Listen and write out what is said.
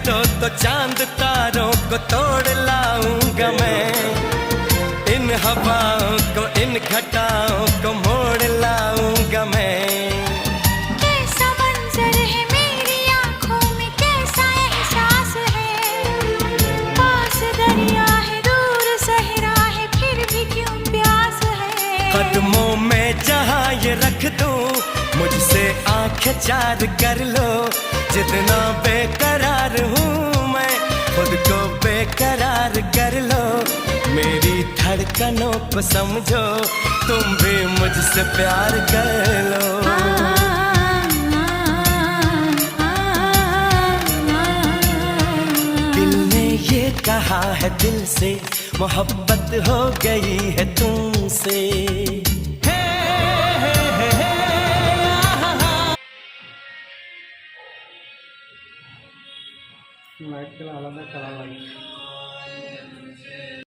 तो चांद तारों को तोड़ लाऊंगा मैं, इन हवाओं को इन घटाओं को मोड़ लाऊंगा मैं। कैसा मंजर है मेरी आंखों में, कैसा एहसास है, पास दरिया है दूर सहरा है, फिर भी क्यों प्यास है। कदमों में जहां ये रख दूं, मुझसे आंखें चार कर लो, जितना बेकरार हूँ मैं, खुद को बेकरार कर लो। मेरी धड़कनों को समझो, तुम भी मुझसे प्यार कर लो। दिल ने ये कहा है दिल से, मोहब्बत हो गई है तुमसे। লাইট গেলে আলাদা কালার লাগে।